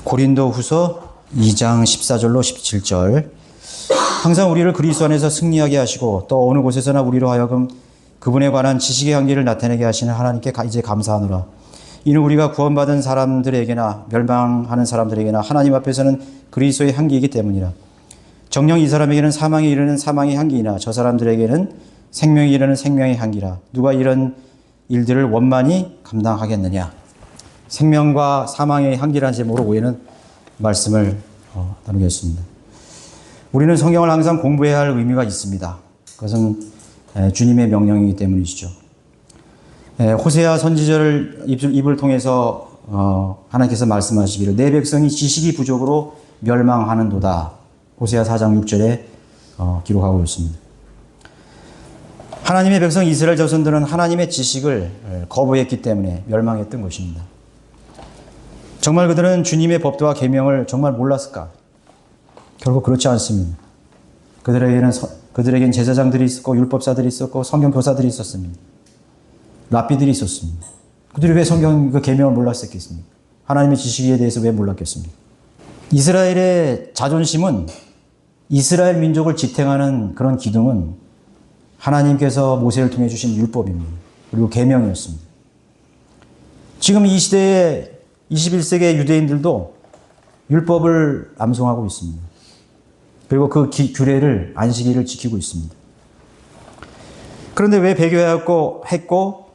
고린도후서 2장 14절로 17절. 항상 우리를 그리스도 안에서 승리하게 하시고 또 어느 곳에서나 우리로 하여금 그분에 관한 지식의 향기를 나타내게 하시는 하나님께 이제 감사하노라. 이는 우리가 구원받은 사람들에게나 멸망하는 사람들에게나 하나님 앞에서는 그리스도의 향기이기 때문이라. 정녕 이 사람에게는 사망에 이르는 사망의 향기이나 저 사람들에게는 생명에 이르는 생명의 향기라. 누가 이런 일들을 원만히 감당하겠느냐. 생명과 사망의 향기라는 제목으로 오해는 말씀을 나누겠습니다. 우리는 성경을 항상 공부해야 할 의미가 있습니다. 그것은 주님의 명령이기 때문이시죠. 호세아 선지자를 입을 통해서 하나님께서 말씀하시기를 내 백성이 지식이 부족으로 멸망하는도다. 호세아 4장 6절에 기록하고 있습니다. 하나님의 백성 이스라엘 자손들은 하나님의 지식을 거부했기 때문에 멸망했던 것입니다. 정말 그들은 주님의 법도와 계명을 정말 몰랐을까? 결국 그렇지 않습니다. 그들에게는 제사장들이 있었고 율법사들이 있었고 성경 교사들이 있었습니다. 랍비들이 있었습니다. 그들이 왜 성경 그 계명을 몰랐었겠습니까? 하나님의 지식에 대해서 왜 몰랐겠습니까? 이스라엘의 자존심은 이스라엘 민족을 지탱하는 그런 기둥은 하나님께서 모세를 통해 주신 율법입니다. 그리고 계명이었습니다. 지금 이 시대의 21세기의 유대인들도 율법을 암송하고 있습니다. 그리고 그 규례를 안식일을 지키고 있습니다. 그런데 왜 배교했고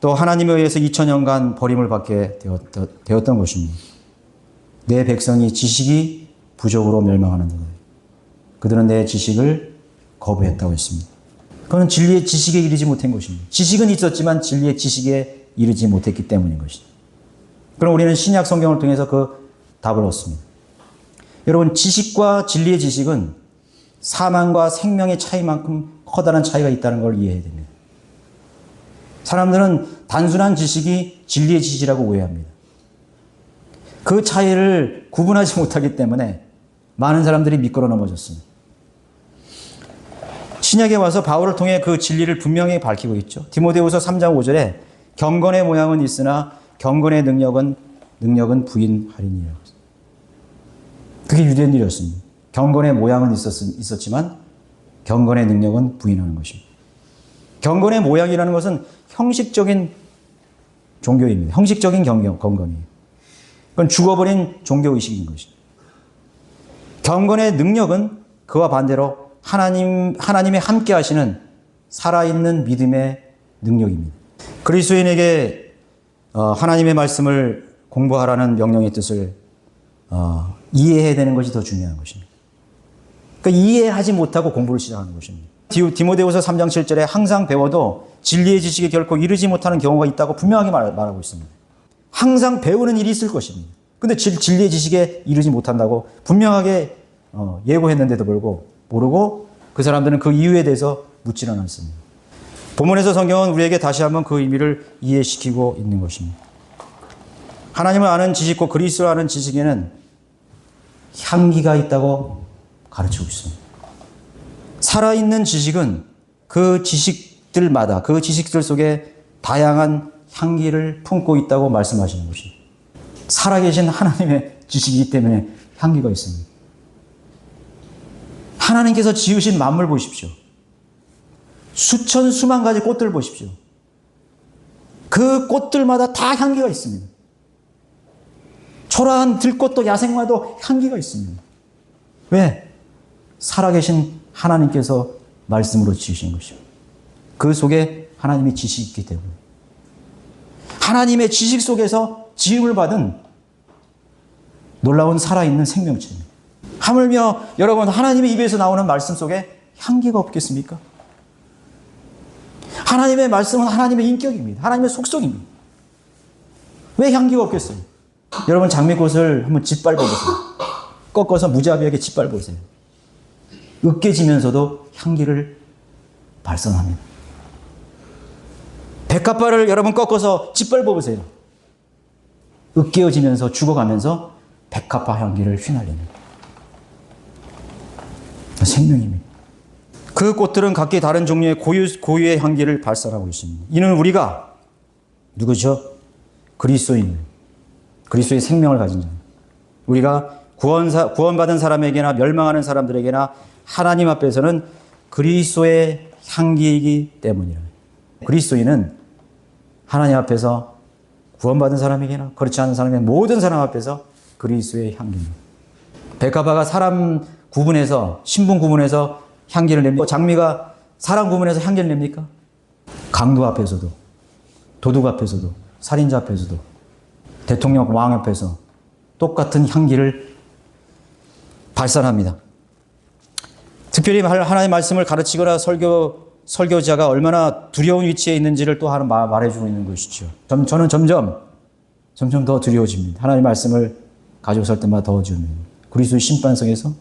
또 하나님에 의해서 2000년간 버림을 받게 되었던 것입니다. 내 백성이 지식이 부족으로 멸망하는 거예요. 그들은 내 지식을 거부했다고 했습니다. 그건 진리의 지식에 이르지 못한 것입니다. 지식은 있었지만 진리의 지식에 이르지 못했기 때문인 것입니다. 그럼 우리는 신약 성경을 통해서 그 답을 얻습니다. 여러분, 지식과 진리의 지식은 사망과 생명의 차이만큼 커다란 차이가 있다는 걸 이해해야 됩니다. 사람들은 단순한 지식이 진리의 지식이라고 오해합니다. 그 차이를 구분하지 못하기 때문에 많은 사람들이 미끄러 넘어졌습니다. 신약에 와서 바울을 통해 그 진리를 분명히 밝히고 있죠. 디모데후서 3장 5절에 경건의 모양은 있으나 경건의 능력은 부인하리니라. 그게 유대인 일이었습니다. 경건의 모양은 있었지만 경건의 능력은 부인하는 것입니다. 경건의 모양이라는 것은 형식적인 종교입니다. 형식적인 경건이에요. 그건 죽어버린 종교의식인 것입니다. 경건의 능력은 그와 반대로 하나님의 함께 하시는 살아있는 믿음의 능력입니다. 그리스도인에게 하나님의 말씀을 공부하라는 명령의 뜻을 이해해야 되는 것이 더 중요한 것입니다. 그러니까 이해하지 못하고 공부를 시작하는 것입니다. 디모데후서 3장 7절에 항상 배워도 진리의 지식에 결코 이르지 못하는 경우가 있다고 분명하게 말하고 있습니다. 항상 배우는 일이 있을 것입니다. 근데 진리의 지식에 이르지 못한다고 분명하게 예고했는데도 모르고 그 사람들은 그 이유에 대해서 묻지는 않습니다. 본문에서 성경은 우리에게 다시 한번 그 의미를 이해시키고 있는 것입니다. 하나님을 아는 지식과 그리스도를 아는 지식에는 향기가 있다고 가르치고 있습니다. 살아있는 지식은 그 지식들마다 그 지식들 속에 다양한 향기를 품고 있다고 말씀하시는 것입니다. 살아계신 하나님의 지식이기 때문에 향기가 있습니다. 하나님께서 지으신 만물 보십시오. 수천 수만 가지 꽃들 보십시오. 그 꽃들마다 다 향기가 있습니다. 초라한 들꽃도 야생화도 향기가 있습니다. 왜? 살아계신 하나님께서 말씀으로 지으신 것입니다. 그 속에 하나님의 지식이 있기 때문에. 하나님의 지식 속에서 지음을 받은 놀라운 살아있는 생명체입니다. 하물며 여러분, 하나님의 입에서 나오는 말씀 속에 향기가 없겠습니까? 하나님의 말씀은 하나님의 인격입니다. 하나님의 속성입니다. 왜 향기가 없겠어요? 여러분, 장미꽃을 한번 짓밟아보세요. 꺾어서 무자비하게 짓밟아보세요. 으깨지면서도 향기를 발산합니다. 백합화를 여러분 꺾어서 짓밟아보세요. 으깨어지면서 죽어가면서 백합화 향기를 휘날립니다. 생명입니다. 그 꽃들은 각기 다른 종류의 고유의 향기를 발산하고 있습니다. 이는 우리가 누구죠? 그리스도인, 그리스도의 생명을 가진 자, 우리가 구원받은 사람에게나 멸망하는 사람들에게나 하나님 앞에서는 그리스도의 향기이기 때문이라. 그리스도인은 하나님 앞에서 구원받은 사람에게나 그렇지 않은 사람에게 모든 사람 앞에서 그리스도의 향기입니다. 백합화가 사람 구분해서 신분 구분해서 향기를 냅니까? 장미가 사람 구분해서 향기를 냅니까? 강도 앞에서도 도둑 앞에서도 살인자 앞에서도 대통령 왕 앞에서 똑같은 향기를 발산합니다. 특별히 하나님의 말씀을 가르치거나 설교자가 얼마나 두려운 위치에 있는지를 또 하나 말해주고 있는 것이죠. 저는 점점 더 두려워집니다. 하나님의 말씀을 가지고 설 때마다 더 두려워집니다. 그리스도의 심판석에서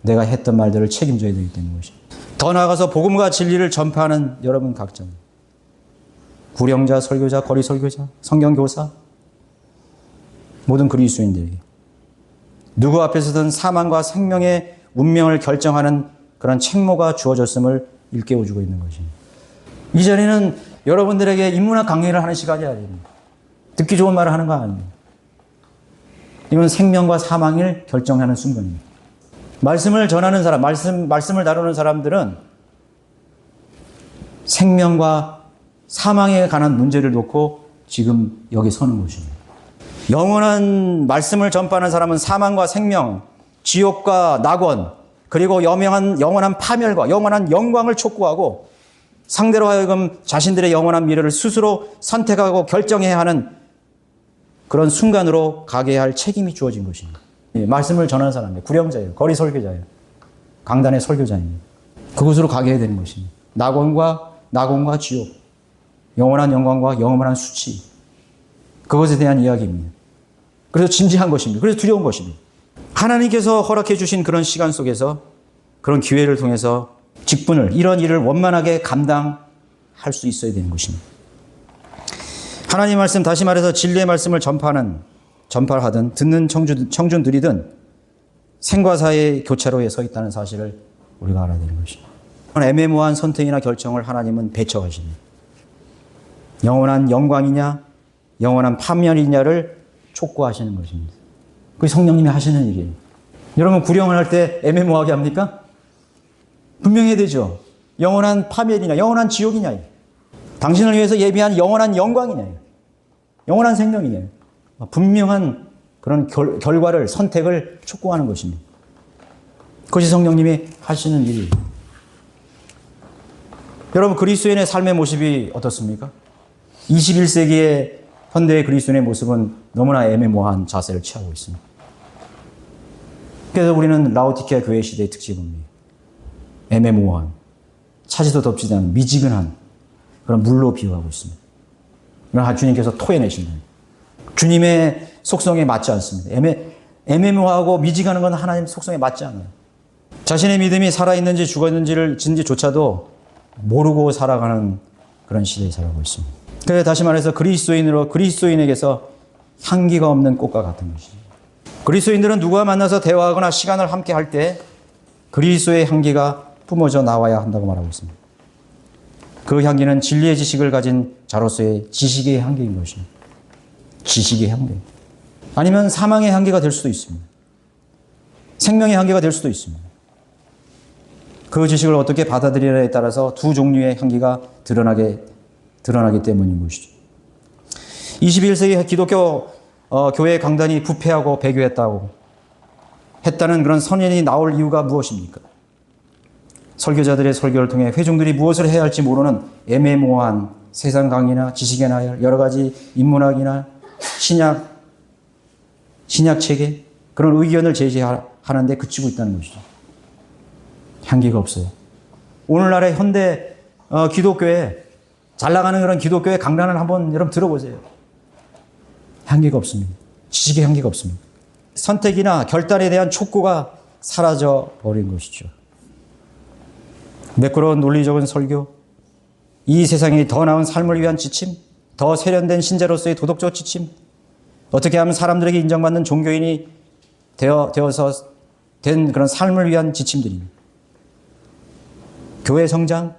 내가 했던 말들을 책임져야 되기 때문인 것입니다. 더 나아가서 복음과 진리를 전파하는 여러분 각자, 구령자, 설교자, 거리 설교자, 성경교사, 모든 그리스도인들에게 누구 앞에서든 사망과 생명의 운명을 결정하는 그런 책무가 주어졌음을 일깨워주고 있는 것입니다. 이 자리는 여러분들에게 인문학 강의를 하는 시간이 아닙니다. 듣기 좋은 말을 하는 거 아닙니다. 이건 생명과 사망을 결정하는 순간입니다. 말씀을 전하는 사람, 말씀을 다루는 사람들은 생명과 사망에 관한 문제를 놓고 지금 여기 서는 것입니다. 영원한 말씀을 전파하는 사람은 사망과 생명, 지옥과 낙원, 그리고 영원한 파멸과 영원한 영광을 촉구하고 상대로 하여금 자신들의 영원한 미래를 스스로 선택하고 결정해야 하는 그런 순간으로 가게 할 책임이 주어진 것입니다. 말씀을 전하는 사람이에요. 구령자예요. 거리 설교자예요. 강단의 설교자입니다. 그곳으로 가게 해야 되는 것입니다. 낙원과 지옥, 영원한 영광과 영원한 수치, 그것에 대한 이야기입니다. 그래서 진지한 것입니다. 그래서 두려운 것입니다. 하나님께서 허락해 주신 그런 시간 속에서 그런 기회를 통해서 직분을, 이런 일을 원만하게 감당할 수 있어야 되는 것입니다. 하나님 말씀, 다시 말해서 진리의 말씀을 전파하든 듣는 청중들이든 생과 사의 교차로에 서 있다는 사실을 우리가 알아야 되는 것입니다. 애매모호한 선택이나 결정을 하나님은 배척하십니다. 영원한 영광이냐 영원한 파멸이냐를 촉구하시는 것입니다. 그게 성령님이 하시는 일이에요. 여러분 구령을 할 때 애매모호하게 합니까? 분명히 해야 되죠. 영원한 파멸이냐 영원한 지옥이냐, 당신을 위해서 예비한 영원한 영광이냐, 영원한 생명이냐, 분명한 그런 결과를, 선택을 촉구하는 것입니다. 그것이 성령님이 하시는 일이에요. 여러분 그리스도인의 삶의 모습이 어떻습니까? 21세기의 현대의 그리스도인의 모습은 너무나 애매모호한 자세를 취하고 있습니다. 그래서 우리는 라오디케아 교회 시대의 특징을 봅니다. 애매모호한, 차지도 덮지도 않은 미지근한 그런 물로 비유하고 있습니다. 그러나 주님께서 토해내신다. 주님의 속성에 맞지 않습니다. 애매모호하고 미지근한 건 하나님 속성에 맞지 않아요. 자신의 믿음이 살아있는지 죽었는지조차도 모르고 살아가는 그런 시대에 살아가고 있습니다. 그래서 다시 말해서 그리스도인에게서 향기가 없는 꽃과 같은 것이죠. 그리스도인들은 누구와 만나서 대화하거나 시간을 함께 할 때 그리스도의 향기가 뿜어져 나와야 한다고 말하고 있습니다. 그 향기는 진리의 지식을 가진 자로서의 지식의 향기인 것입니다. 지식의 향기. 아니면 사망의 향기가 될 수도 있습니다. 생명의 향기가 될 수도 있습니다. 그 지식을 어떻게 받아들이냐에 따라서 두 종류의 향기가 드러나기 때문인 것이죠. 21세기 기독교 교회 강단이 부패하고 배교했다는 그런 선언이 나올 이유가 무엇입니까? 설교자들의 설교를 통해 회중들이 무엇을 해야 할지 모르는 애매모호한 세상 강의나 지식의 나열, 여러 가지 인문학이나 신약 체계, 그런 의견을 제시하는데 그치고 있다는 것이죠. 향기가 없어요. 오늘날의 현대 기독교에, 잘 나가는 그런 기독교의 강단을 한번 여러분 들어보세요. 향기가 없습니다. 지식의 향기가 없습니다. 선택이나 결단에 대한 촉구가 사라져 버린 것이죠. 매끄러운 논리적인 설교, 이 세상이 더 나은 삶을 위한 지침, 더 세련된 신자로서의 도덕적 지침, 어떻게 하면 사람들에게 인정받는 종교인이 되어서 된 그런 삶을 위한 지침들입니다. 교회 성장,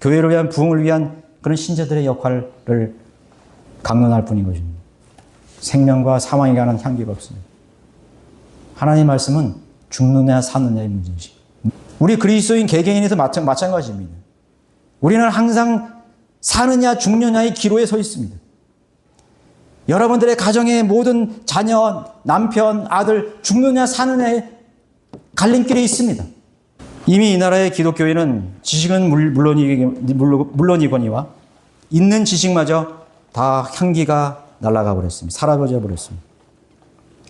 교회를 위한 부흥을 위한 그런 신자들의 역할을 강론할 뿐인 것입니다. 생명과 사망에 관한 향기가 없습니다. 하나님 말씀은 죽느냐 사느냐의 문제이시. 우리 그리스도인 개개인에서 마찬가지입니다. 우리는 항상 사느냐 죽느냐의 기로에 서 있습니다. 여러분들의 가정의 모든 자녀, 남편, 아들 죽느냐 사느냐의 갈림길에 있습니다. 이미 이 나라의 기독교회는 지식은 물론이거니와 있는 지식마저 다 향기가 날아가 버렸습니다. 사라져 버렸습니다.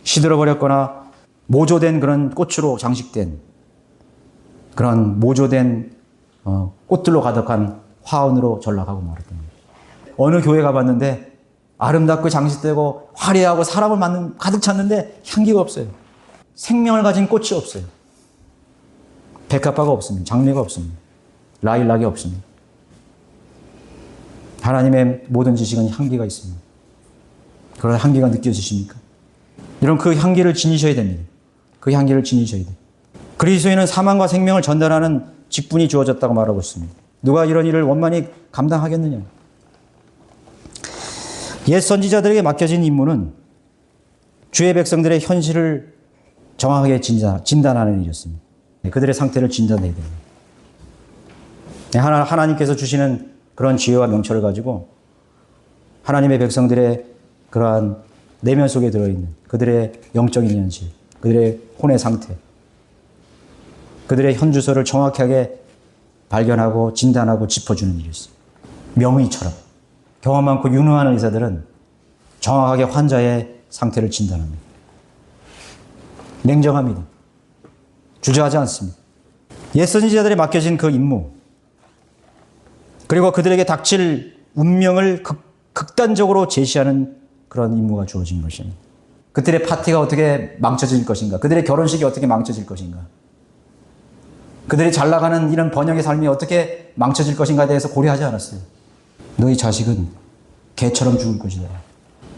시들어 버렸거나 모조된 그런 꽃으로 장식된 그런 모조된 꽃들로 가득한 화원으로 전락하고 말았던 거예요. 어느 교회 가봤는데 아름답고 장식되고 화려하고 사람을 가득 찼는데 향기가 없어요. 생명을 가진 꽃이 없어요. 백합화가 없습니다. 장미가 없습니다. 라일락이 없습니다. 하나님의 모든 지식은 향기가 있습니다. 그런 향기가 느껴지십니까? 여러분 그 향기를 지니셔야 됩니다. 그 향기를 지니셔야 돼요. 그리스도인은 사망과 생명을 전달하는 직분이 주어졌다고 말하고 있습니다. 누가 이런 일을 원만히 감당하겠느냐? 옛 선지자들에게 맡겨진 임무는 주의 백성들의 현실을 정확하게 진단하는 일이었습니다. 그들의 상태를 진단해야 됩니다. 하나님께서 주시는 그런 지혜와 명철을 가지고 하나님의 백성들의 그러한 내면 속에 들어있는 그들의 영적인 현실, 그들의 혼의 상태, 그들의 현주소를 정확하게 발견하고 진단하고 짚어주는 일이었어요. 명의처럼. 경험 많고 유능한 의사들은 정확하게 환자의 상태를 진단합니다. 냉정합니다. 주저하지 않습니다. 옛 선지자들이 맡겨진 그 임무, 그리고 그들에게 닥칠 운명을 극단적으로 제시하는 그런 임무가 주어진 것입니다. 그들의 파티가 어떻게 망쳐질 것인가? 그들의 결혼식이 어떻게 망쳐질 것인가? 그들이 잘 나가는 이런 번영의 삶이 어떻게 망쳐질 것인가에 대해서 고려하지 않았어요. 너희 자식은 개처럼 죽을 것이다.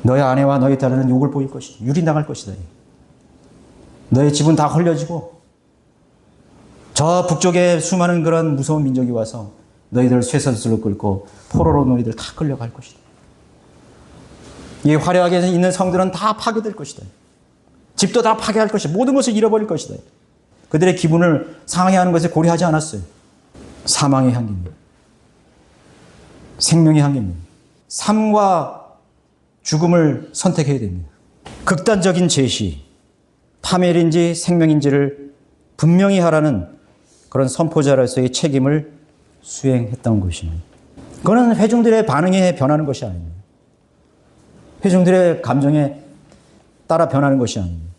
너희 아내와 너희 딸은 욕을 보일 것이다. 유린당할 것이다. 너희 집은 다 헐려지고 저 북쪽에 수많은 그런 무서운 민족이 와서 너희들 쇠선술로 끌고 포로로 너희들 다 끌려갈 것이다. 이 화려하게 있는 성들은 다 파괴될 것이다. 집도 다 파괴할 것이다. 모든 것을 잃어버릴 것이다. 그들의 기분을 상하게 것을 고려하지 않았어요. 사망의 향기입니다. 생명의 향기입니다. 삶과 죽음을 선택해야 됩니다. 극단적인 제시, 파멸인지 생명인지를 분명히 하라는 그런 선포자로서의 책임을 수행했던 것입니다. 그거는 회중들의 반응에 변하는 것이 아닙니다. 회중들의 감정에 따라 변하는 것이 아닙니다.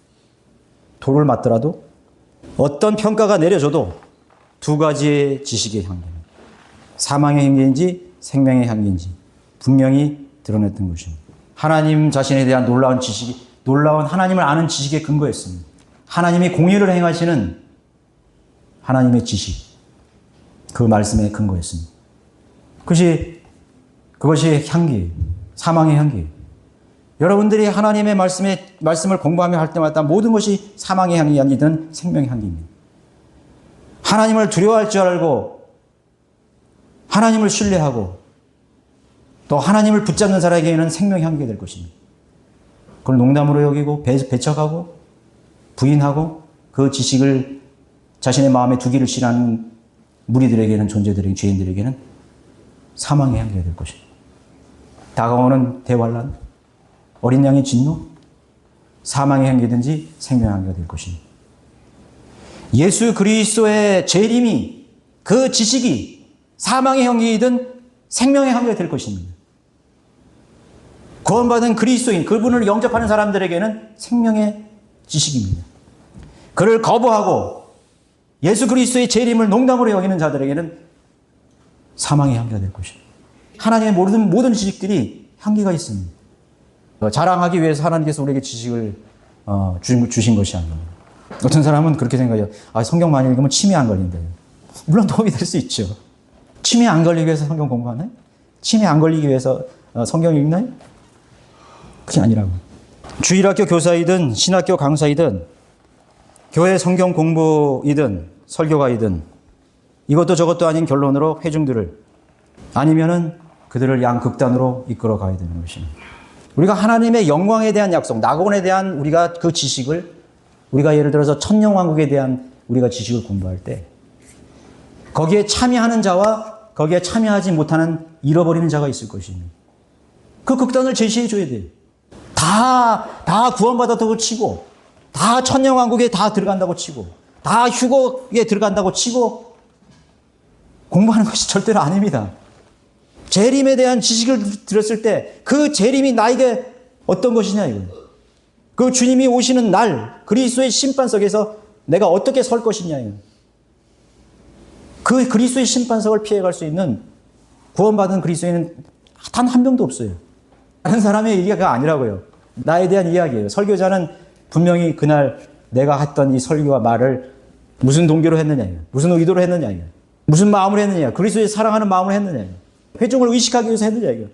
돌을 맞더라도 어떤 평가가 내려져도 두 가지의 지식의 향기입니다. 사망의 향기인지 생명의 향기인지 분명히 드러냈던 것입니다. 하나님 자신에 대한 놀라운 지식이, 놀라운 하나님을 아는 지식의 근거였습니다. 하나님이 공의를 행하시는 하나님의 지식, 그 말씀의 근거였습니다. 그것이 향기, 사망의 향기. 여러분들이 하나님의 말씀을 공부하며 할 때마다 모든 것이 사망의 향이 아니든 생명의 향기입니다. 하나님을 두려워할 줄 알고 하나님을 신뢰하고 또 하나님을 붙잡는 사람에게는 생명의 향기가 될 것입니다. 그걸 농담으로 여기고 배척하고 부인하고 그 지식을 자신의 마음에 두기를 싫어하는 무리들에게는, 존재들에게, 죄인들에게는 사망의 향기가 될 것입니다. 다가오는 대환란, 어린 양의 진노, 사망의 향기든지 생명의 향기가 될 것입니다. 예수 그리스도의 재림이, 그 지식이 사망의 향기이든 생명의 향기가 될 것입니다. 구원받은 그리스도인, 그분을 영접하는 사람들에게는 생명의 지식입니다. 그를 거부하고 예수 그리스도의 재림을 농담으로 여기는 자들에게는 사망의 향기가 될 것입니다. 하나님의 모든 지식들이 향기가 있습니다. 자랑하기 위해서 하나님께서 우리에게 지식을 주신 것이 아닙니다. 어떤 사람은 그렇게 생각해요. 성경 많이 읽으면 치매 안 걸린대요. 물론 도움이 될 수 있죠. 치매 안 걸리기 위해서 성경 공부하나요? 치매 안 걸리기 위해서 성경 읽나요? 그게 아니라고. 주일학교 교사이든 신학교 강사이든 교회 성경 공부이든 설교가이든 이것도 저것도 아닌 결론으로 회중들을, 아니면은 그들을 양극단으로 이끌어 가야 되는 것입니다. 우리가 하나님의 영광에 대한 약속, 낙원에 대한 우리가 그 지식을 우리가 예를 들어서 천년왕국에 대한 우리가 지식을 공부할 때 거기에 참여하는 자와 거기에 참여하지 못하는 잃어버리는 자가 있을 것입니다. 그 극단을 제시해 줘야 돼요. 다 구원받았다고 치고, 다 천년왕국에 다 들어간다고 치고, 다 휴거에 들어간다고 치고, 공부하는 것이 절대로 아닙니다. 재림에 대한 지식을 들었을 때 그 재림이 나에게 어떤 것이냐 이거예요. 그 주님이 오시는 날 그리스도의 심판석에서 내가 어떻게 설 것이냐 이거예요. 그 그리스도의 심판석을 피해갈 수 있는 구원받은 그리스도인은 단 한 명도 없어요. 다른 사람의 얘기가 아니라고요. 나에 대한 이야기예요. 설교자는 분명히 그날 내가 했던 이 설교와 말을 무슨 동기로 했느냐, 무슨 의도로 했느냐, 무슨 마음으로 했느냐, 그리스도의 사랑하는 마음으로 했느냐, 회중을 의식하기 위해서 했느냐, 이거.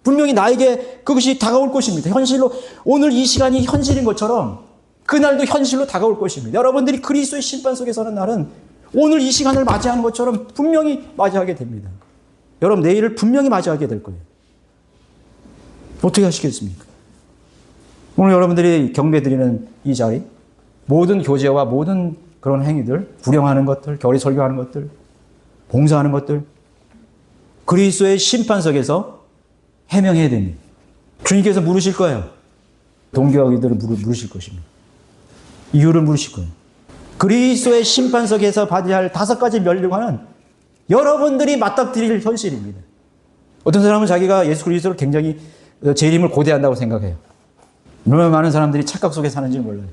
분명히 나에게 그것이 다가올 것입니다. 현실로, 오늘 이 시간이 현실인 것처럼 그날도 현실로 다가올 것입니다. 여러분들이 그리스도의 심판 속에 서는 날은 오늘 이 시간을 맞이하는 것처럼 분명히 맞이하게 됩니다. 여러분, 내일을 분명히 맞이하게 될 거예요. 어떻게 하시겠습니까? 오늘 여러분들이 경배드리는 이 자리, 모든 교제와 모든 그런 행위들, 구령하는 것들, 결의 설교하는 것들, 봉사하는 것들, 그리스도의 심판석에서 해명해야 됩니다. 주님께서 물으실 거예요. 동기와 의도를 물으실 것입니다. 이유를 물으실 거예요. 그리스도의 심판석에서 받아야 할 5가지 면류관은 여러분들이 맞닥뜨릴 현실입니다. 어떤 사람은 자기가 예수 그리스도를 굉장히 재림을 고대한다고 생각해요. 얼마나 많은 사람들이 착각 속에 사는지 몰라요.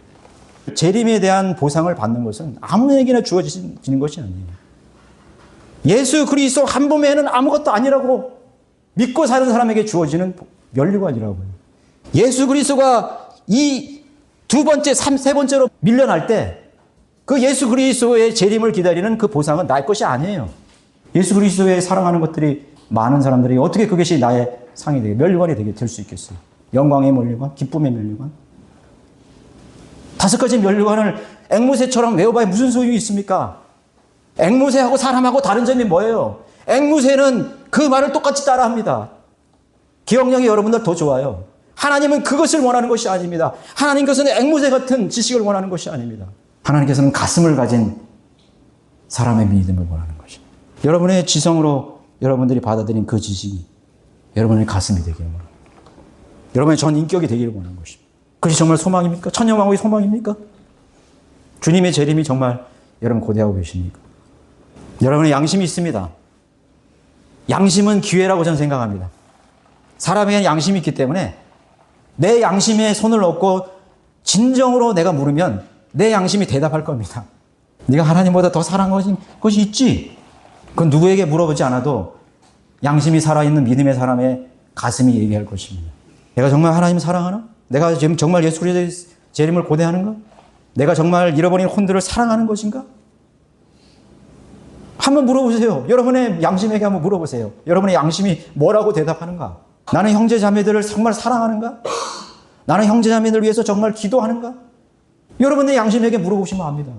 재림에 대한 보상을 받는 것은 아무에게나 주어지는 것이 아니에요. 예수 그리스도 한 분에는 아무것도 아니라고 믿고 사는 사람에게 주어지는 면류관이라고요. 예수 그리스도가 이 2번째, 3번째로 밀려날 때 그 예수 그리스도의 재림을 기다리는 그 보상은 나의 것이 아니에요. 예수 그리스도의 사랑하는 것들이 많은 사람들이 어떻게 그것이 나의 상이 되게 면류관이 되게 될 수 있겠어요. 영광의 면류관, 기쁨의 면류관. 5가지 면류관을 앵무새처럼 외워봐야 무슨 소용이 있습니까? 앵무새하고 사람하고 다른 점이 뭐예요? 앵무새는 그 말을 똑같이 따라합니다. 기억력이 여러분들 더 좋아요. 하나님은 그것을 원하는 것이 아닙니다. 하나님께서는 앵무새 같은 지식을 원하는 것이 아닙니다. 하나님께서는 가슴을 가진 사람의 믿음을 원하는 것입니다. 여러분의 지성으로 여러분들이 받아들인 그 지식이 여러분의 가슴이 되기를 원합니다. 여러분의 전 인격이 되기를 원하는 것입니다. 그것이 정말 소망입니까? 천년왕국의 소망입니까? 주님의 재림이 정말 여러분 고대하고 계십니까? 여러분의 양심이 있습니다. 양심은 기회라고 저는 생각합니다. 사람에게는 양심이 있기 때문에 내 양심에 손을 얹고 진정으로 내가 물으면 내 양심이 대답할 겁니다. 네가 하나님보다 더 사랑하는 것이 있지? 그건 누구에게 물어보지 않아도 양심이 살아있는 믿음의 사람의 가슴이 얘기할 것입니다. 내가 정말 하나님을 사랑하나? 내가 지금 정말 예수 그리스도의 재림을 고대하는가? 내가 정말 잃어버린 혼들을 사랑하는 것인가? 한번 물어보세요. 여러분의 양심에게 한번 물어보세요. 여러분의 양심이 뭐라고 대답하는가? 나는 형제 자매들을 정말 사랑하는가? 나는 형제 자매들을 위해서 정말 기도하는가? 여러분의 양심에게 물어보시면 압니다.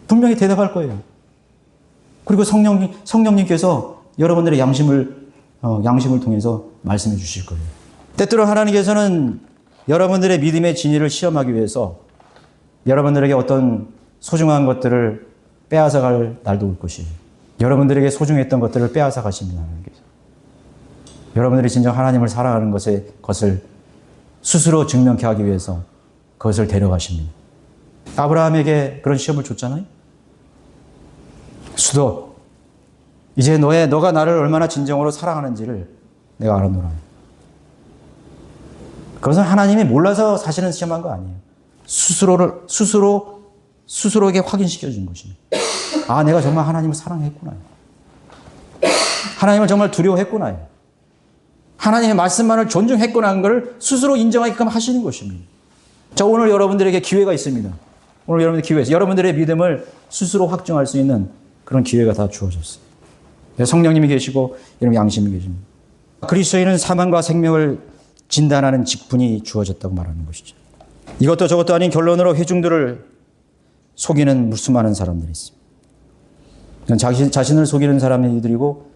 분명히 대답할 거예요. 그리고 성령님께서 여러분들의 양심을 통해서 말씀해 주실 거예요. 때때로 하나님께서는 여러분들의 믿음의 진리를 시험하기 위해서 여러분들에게 어떤 소중한 것들을 빼앗아 갈 날도 올 것이에요. 여러분들에게 소중했던 것들을 빼앗아 가십니다. 하나님께서. 여러분들이 진정 하나님을 사랑하는 것을 스스로 증명케 하기 위해서 그것을 데려가십니다. 아브라함에게 그런 시험을 줬잖아요. 수도, 이제 너가 나를 얼마나 진정으로 사랑하는지를 내가 알아노라. 그것은 하나님이 몰라서 사실은 시험한 거 아니에요. 스스로에게 확인시켜 준 것입니다. 아, 내가 정말 하나님을 사랑했구나. 하나님을 정말 두려워했구나. 하나님의 말씀만을 존중했구나 하는 걸 스스로 인정하게끔 하시는 것입니다. 자, 오늘 여러분들에게 기회가 있습니다. 오늘 여러분들 기회가 있어요. 여러분들의 믿음을 스스로 확증할 수 있는 그런 기회가 다 주어졌어요. 성령님이 계시고 여러분 양심이 계십니다. 그리스도인은 사망과 생명을 진단하는 직분이 주어졌다고 말하는 것이죠. 이것도 저것도 아닌 결론으로 회중들을 속이는 수많은 사람들이 있습니다. 자신을 속이는 사람들이고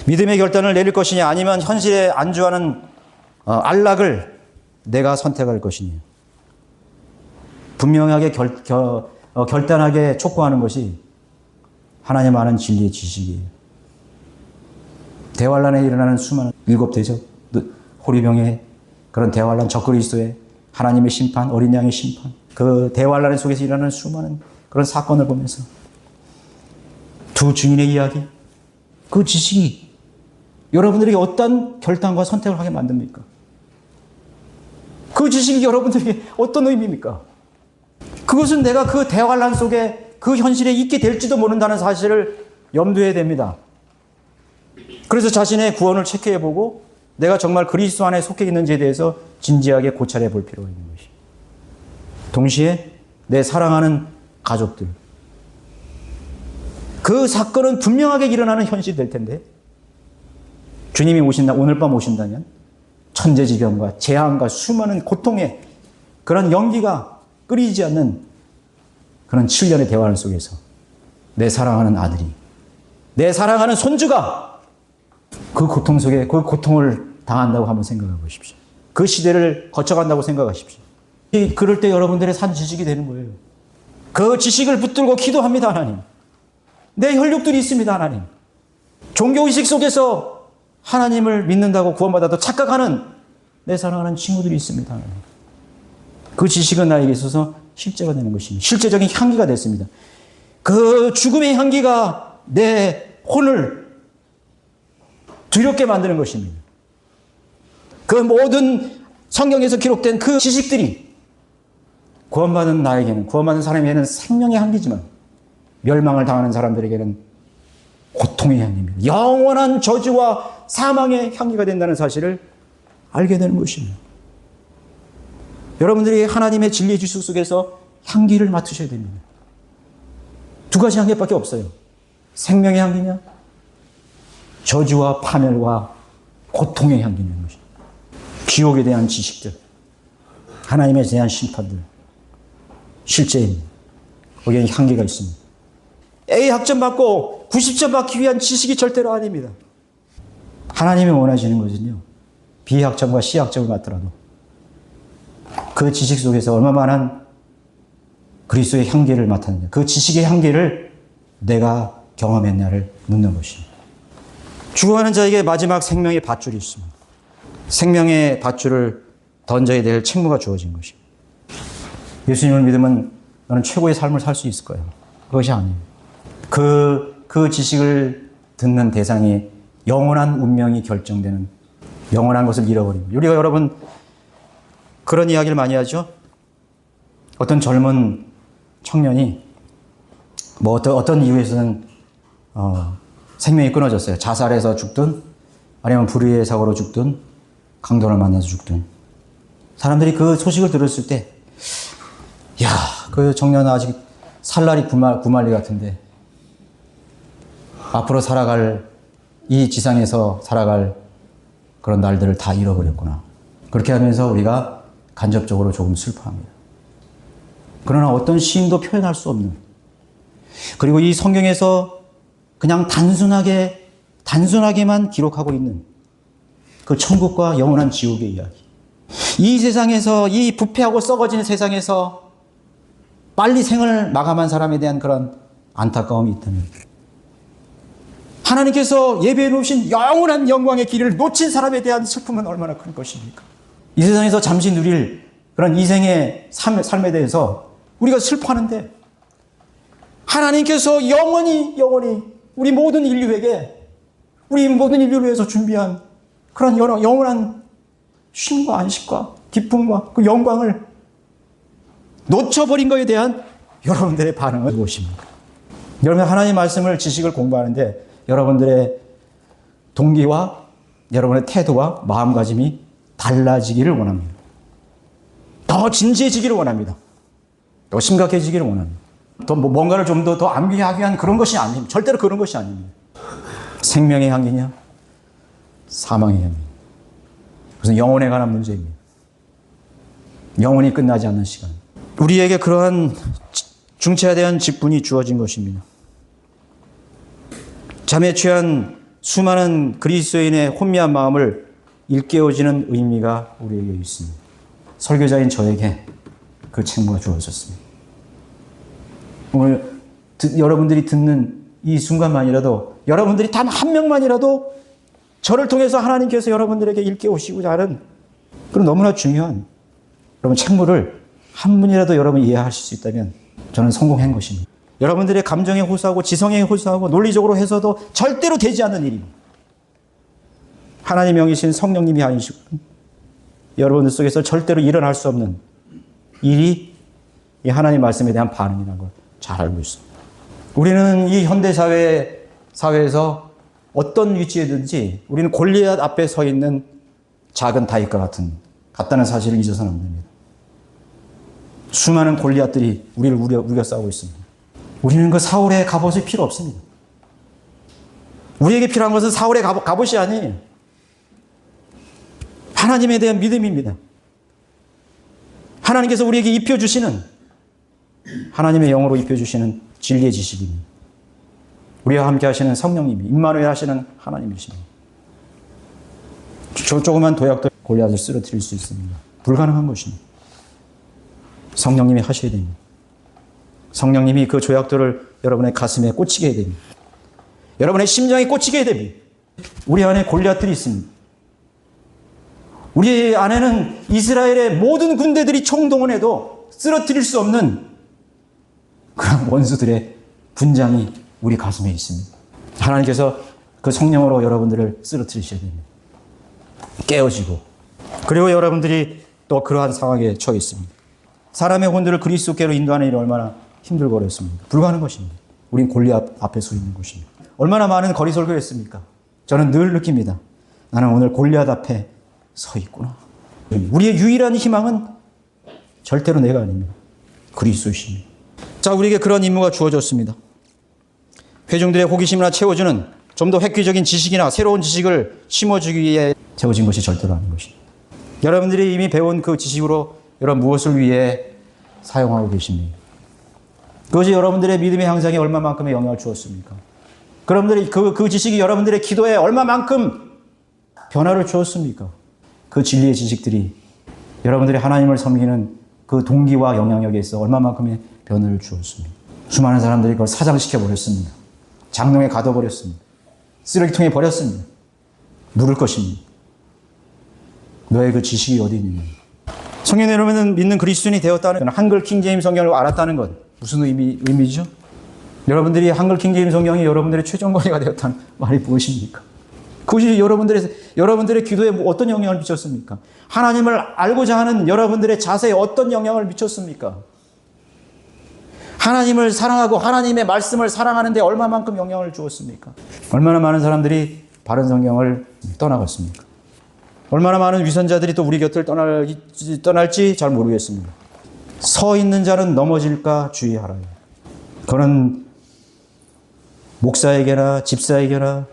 믿음의 결단을 내릴 것이냐 아니면 현실에 안주하는 안락을 내가 선택할 것이냐. 분명하게 결단하게 촉구하는 것이 하나님 아는 진리의 지식이에요. 대환란에 일어나는 수많은 일곱 대적, 호리병의 그런 대환란, 적그리스도의 하나님의 심판, 어린 양의 심판, 그 대환란 속에서 일어나는 수많은 그런 사건을 보면서 두 증인의 이야기, 그 지식이 여러분들에게 어떤 결단과 선택을 하게 만듭니까? 그 지식이 여러분들에게 어떤 의미입니까? 그것은 내가 그 대환란 속에 그 현실에 있게 될지도 모른다는 사실을 염두해야 됩니다. 그래서 자신의 구원을 체크해보고 내가 정말 그리스도 안에 속해 있는지에 대해서 진지하게 고찰해 볼 필요가 있는 것이. 동시에 내 사랑하는 가족들. 그 사건은 분명하게 일어나는 현실이 될 텐데 주님이 오늘 밤 오신다면 천재지변과 재앙과 수많은 고통의 그런 연기가 끊이지 않는 그런 7년의 대화를 속에서 내 사랑하는 아들이, 내 사랑하는 손주가 그 고통 속에 그 고통을 당한다고 한번 생각해 보십시오. 그 시대를 거쳐간다고 생각하십시오. 그럴 때 여러분들의 산 지식이 되는 거예요. 그 지식을 붙들고 기도합니다, 하나님. 내 혈육들이 있습니다, 하나님. 종교의식 속에서 하나님을 믿는다고 구원받아도 착각하는 내 사랑하는 친구들이 있습니다, 하나님. 그 지식은 나에게 있어서 실제가 되는 것입니다. 실제적인 향기가 됐습니다. 그 죽음의 향기가 내 혼을 두렵게 만드는 것입니다. 그 모든 성경에서 기록된 그 지식들이 구원받은 나에게는, 구원받은 사람에게는 생명의 향기지만 멸망을 당하는 사람들에게는 고통의 향기입니다. 영원한 저주와 사망의 향기가 된다는 사실을 알게 되는 것입니다. 여러분들이 하나님의 진리의 지식 속에서 향기를 맡으셔야 됩니다. 두 가지 향기밖에 없어요. 생명의 향기냐, 저주와 파멸과 고통의 향기인 것입니다. 지옥에 대한 지식들, 하나님에 대한 심판들, 실제입니다. 거기에 향기가 있습니다. A 학점 받고 90점 받기 위한 지식이 절대로 아닙니다. 하나님이 원하시는 것은요, B 학점과 C 학점을 맡더라도 그 지식 속에서 얼마만한 그리스도의 향기를 맡았느냐, 그 지식의 향기를 내가 경험했냐를 묻는 것입니다. 죽어가는 자에게 마지막 생명의 밧줄이 있습니다. 생명의 밧줄을 던져야 될 책무가 주어진 것입니다. 예수님을 믿으면 너는 최고의 삶을 살 수 있을 거예요. 그것이 아니에요. 그 지식을 듣는 대상이 영원한 운명이 결정되는, 영원한 것을 잃어버립니다. 우리가 여러분 그런 이야기를 많이 하죠. 어떤 젊은 청년이 뭐 어떤 이유에서는 생명이 끊어졌어요. 자살해서 죽든 아니면 불의의 사고로 죽든 강도를 만나서 죽든. 사람들이 그 소식을 들었을 때, 야, 그 청년은 아직 살날이 구말리 같은데 앞으로 이 지상에서 살아갈 그런 날들을 다 잃어버렸구나. 그렇게 하면서 우리가 간접적으로 조금 슬퍼합니다. 그러나 어떤 시인도 표현할 수 없는, 그리고 이 성경에서 그냥 단순하게만 기록하고 있는 그 천국과 영원한 지옥의 이야기. 이 세상에서, 이 부패하고 썩어지는 세상에서 빨리 생을 마감한 사람에 대한 그런 안타까움이 있다면, 하나님께서 예배해 놓으신 영원한 영광의 길을 놓친 사람에 대한 슬픔은 얼마나 큰 것입니까? 이 세상에서 잠시 누릴 그런 이생의 삶에 대해서 우리가 슬퍼하는데, 하나님께서 영원히 우리 모든 인류를 위해서 준비한 그런 영원한 쉼과 안식과 기쁨과 그 영광을 놓쳐버린 것에 대한 여러분들의 반응은 무엇입니까? 여러분, 하나님의 말씀을, 지식을 공부하는데 여러분들의 동기와 여러분의 태도와 마음가짐이 달라지기를 원합니다. 더 진지해지기를 원합니다. 더 심각해지기를 원합니다. 더 뭔가를 좀 더 암기하기 위한 그런 것이 아닙니다. 절대로 그런 것이 아닙니다. 생명의 향기냐, 사망의 향기. 그것은 영혼에 관한 문제입니다. 영혼이 끝나지 않는 시간. 우리에게 그러한 중차대한 직분이 주어진 것입니다. 잠에 취한 수많은 그리스도인의 혼미한 마음을 일깨워주는 의미가 우리에게 있습니다. 설교자인 저에게 그 책무가 주어졌습니다. 오늘 여러분들이 듣는 이 순간만이라도 여러분들이 단 한 명만이라도 저를 통해서 하나님께서 여러분들에게 일깨우시고자 하는 그런 너무나 중요한 여러분 책무를 한 분이라도 여러분 이해하실 수 있다면 저는 성공한 것입니다. 여러분들의 감정에 호소하고 지성에 호소하고 논리적으로 해서도 절대로 되지 않는 일입니다. 하나님 영이신 성령님이 아니시고 여러분들 속에서 절대로 일어날 수 없는 일이 이 하나님 말씀에 대한 반응이라는 걸 잘 알고 있습니다. 우리는 이 현대 사회에서 어떤 위치에든지 우리는 골리앗 앞에 서 있는 작은 다윗과 같다는 사실을 잊어서는 안 됩니다. 수많은 골리앗들이 우리를 우겨 싸우고 있습니다. 우리는 그 사울의 갑옷이 필요 없습니다. 우리에게 필요한 것은 사울의 갑옷이 아니에요. 하나님에 대한 믿음입니다. 하나님께서 우리에게 입혀주시는 하나님의 영으로 입혀주시는 진리의 지식입니다. 우리와 함께 하시는 성령님이 임마누엘 하시는 하나님이십니다. 조그만 도약도 골리앗을 쓰러뜨릴 수 있습니다. 불가능한 것입니다. 성령님이 하셔야 됩니다. 성령님이 그 조약돌을 여러분의 가슴에 꽂히게 해야 됩니다. 여러분의 심장에 꽂히게 해야 됩니다. 우리 안에 골리앗들이 있습니다. 우리 안에는 이스라엘의 모든 군대들이 총동원해도 쓰러뜨릴 수 없는 그런 원수들의 분장이 우리 가슴에 있습니다. 하나님께서 그 성령으로 여러분들을 쓰러뜨리셔야 됩니다. 깨어지고. 그리고 여러분들이 또 그러한 상황에 처해 있습니다. 사람의 혼들을 그리스도께로 인도하는 일이 얼마나 힘들고 어렵습니다. 불가능한 것입니다. 우린 골리앗 앞에 서 있는 것입니다. 얼마나 많은 거리 설교를 했습니까? 저는 늘 느낍니다. 나는 오늘 골리앗 앞에 서 있구나. 우리의 유일한 희망은 절대로 내가 아닙니다. 그리스도이십니다. 자, 우리에게 그런 임무가 주어졌습니다. 회중들의 호기심이나 채워주는 좀 더 획기적인 지식이나 새로운 지식을 심어주기 위해 채워진 것이 절대로 아닌 것입니다. 여러분들이 이미 배운 그 지식으로 여러분 무엇을 위해 사용하고 계십니까? 그것이 여러분들의 믿음의 향상에 얼마만큼의 영향을 주었습니까? 그 지식이 여러분들의 기도에 얼마만큼 변화를 주었습니까? 그 진리의 지식들이 여러분들이 하나님을 섬기는 그 동기와 영향력에 있어 얼마만큼의 변화를 주었습니다. 수많은 사람들이 그걸 사장시켜버렸습니다. 장롱에 가둬버렸습니다. 쓰레기통에 버렸습니다. 물을 것입니다. 너의 그 지식이 어디 있느냐. 성경 여러분은 믿는 그리스도인이 되었다는 한글 킹제임스 성경을 알았다는 것 무슨 의미죠? 여러분들이 한글 킹제임스 성경이 여러분들의 최종권위가 되었다는 말이 무엇입니까? 그것이 여러분들의 기도에 어떤 영향을 미쳤습니까? 하나님을 알고자 하는 여러분들의 자세에 어떤 영향을 미쳤습니까? 하나님을 사랑하고 하나님의 말씀을 사랑하는 데 얼마만큼 영향을 주었습니까? 얼마나 많은 사람들이 바른 성경을 떠나갔습니까? 얼마나 많은 위선자들이 또 우리 곁을 떠날지 잘 모르겠습니다. 서 있는 자는 넘어질까 주의하라요. 그는 목사에게나 집사에게나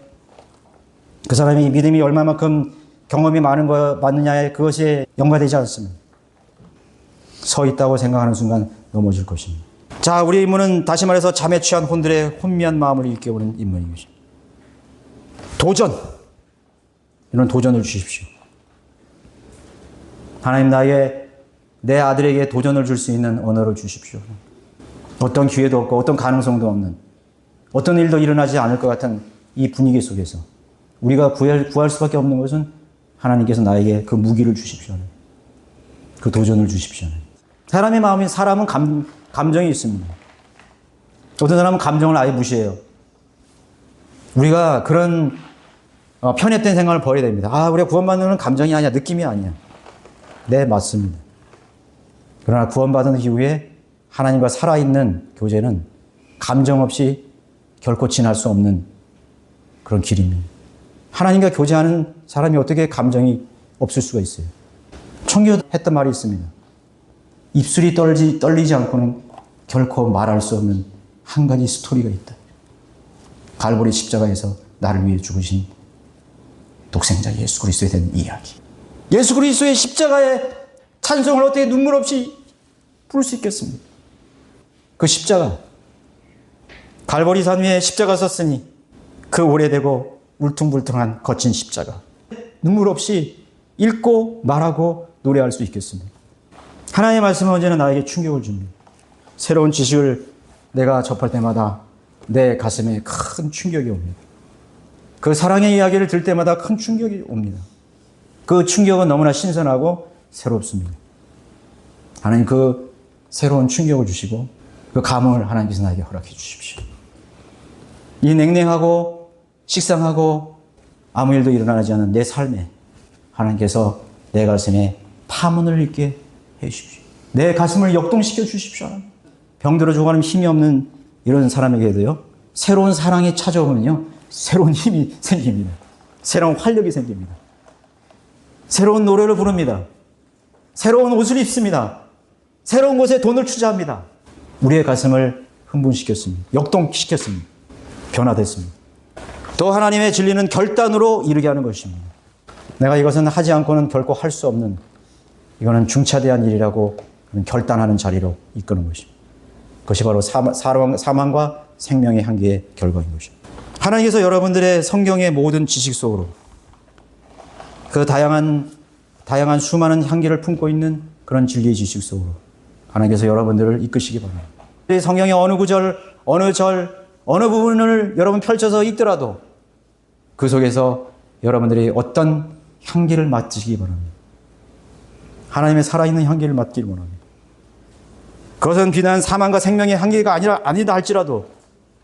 그 사람이 믿음이 얼마만큼 경험이 많느냐에 그것이 연관되지 않습니다. 서 있다고 생각하는 순간 넘어질 것입니다. 자, 우리의 임무는 다시 말해서 잠에 취한 혼들의 혼미한 마음을 일깨우는 임무입니다. 도전! 이런 도전을 주십시오. 하나님 내 아들에게 도전을 줄 수 있는 언어를 주십시오. 어떤 기회도 없고 어떤 가능성도 없는 어떤 일도 일어나지 않을 것 같은 이 분위기 속에서 우리가 구할 수밖에 없는 것은 하나님께서 나에게 그 무기를 주십시오. 그 도전을 주십시오. 사람은 감정이 있습니다. 어떤 사람은 감정을 아예 무시해요. 우리가 그런 편협된 생각을 버려야 됩니다. 우리가 구원받는 건 감정이 아니야. 느낌이 아니야. 네, 맞습니다. 그러나 구원받은 이후에 하나님과 살아있는 교제는 감정 없이 결코 지날 수 없는 그런 길입니다. 하나님과 교제하는 사람이 어떻게 감정이 없을 수가 있어요? 청교도 했던 말이 있습니다. 입술이 떨리지 않고는 결코 말할 수 없는 한 가지 스토리가 있다. 갈보리 십자가에서 나를 위해 죽으신 독생자 예수 그리스도에 대한 이야기. 예수 그리스도의 십자가의 찬송을 어떻게 눈물 없이 부를 수 있겠습니까? 그 십자가, 갈보리 산 위에 십자가 섰으니 그 오래되고 울퉁불퉁한 거친 십자가. 눈물 없이 읽고 말하고 노래할 수 있겠습니까? 하나님의 말씀은 언제나 나에게 충격을 줍니다. 새로운 지식을 내가 접할 때마다 내 가슴에 큰 충격이 옵니다. 그 사랑의 이야기를 들을 때마다 큰 충격이 옵니다. 그 충격은 너무나 신선하고 새롭습니다. 하나님 그 새로운 충격을 주시고 그 감흥을 하나님께서 나에게 허락해 주십시오. 이 냉랭하고 식상하고 아무 일도 일어나지 않은 내 삶에 하나님께서 내 가슴에 파문을 있게 해 주십시오. 내 가슴을 역동시켜 주십시오. 병들어 죽어가는 힘이 없는 이런 사람에게도요, 새로운 사랑이 찾아오면요, 새로운 힘이 생깁니다. 새로운 활력이 생깁니다. 새로운 노래를 부릅니다. 새로운 옷을 입습니다. 새로운 곳에 돈을 투자합니다. 우리의 가슴을 흥분시켰습니다. 역동시켰습니다. 변화됐습니다. 또 하나님의 진리는 결단으로 이루게 하는 것입니다. 내가 이것은 하지 않고는 결코 할 수 없는, 이거는 중차대한 일이라고 결단하는 자리로 이끄는 것입니다. 그것이 바로 사망과 생명의 한계의 결과인 것입니다. 하나님께서 여러분들의 성경의 모든 지식 속으로 그 다양한 수많은 향기를 품고 있는 그런 진리의 지식 속으로 하나님께서 여러분들을 이끄시기 바랍니다. 성경의 어느 구절, 어느 절, 어느 부분을 여러분 펼쳐서 읽더라도 그 속에서 여러분들이 어떤 향기를 맡으시기 바랍니다. 하나님의 살아있는 향기를 맡기를 원합니다. 그것은 비단 사망과 생명의 향기가 아니다 할지라도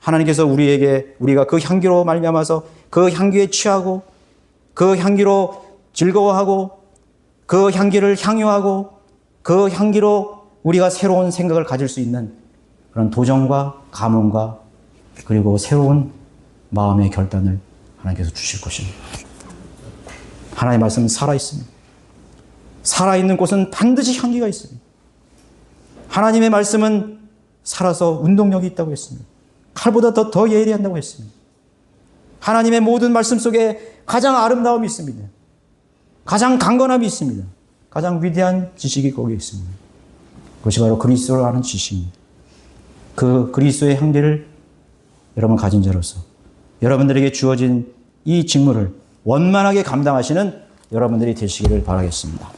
하나님께서 우리가 그 향기로 말미암아서 그 향기에 취하고 그 향기로 즐거워하고 그 향기를 향유하고 그 향기로 우리가 새로운 생각을 가질 수 있는 그런 도전과 감흥과 그리고 새로운 마음의 결단을 하나님께서 주실 것입니다. 하나님의 말씀은 살아있습니다. 살아있는 곳은 반드시 향기가 있습니다. 하나님의 말씀은 살아서 운동력이 있다고 했습니다. 칼보다 더 예리한다고 했습니다. 하나님의 모든 말씀 속에 가장 아름다움이 있습니다. 가장 강건함이 있습니다. 가장 위대한 지식이 거기에 있습니다. 그것이 바로 그리스도를 아는 지식입니다. 그 그리스도의 향기를 여러분 가진 자로서 여러분들에게 주어진 이 직무를 원만하게 감당하시는 여러분들이 되시기를 바라겠습니다.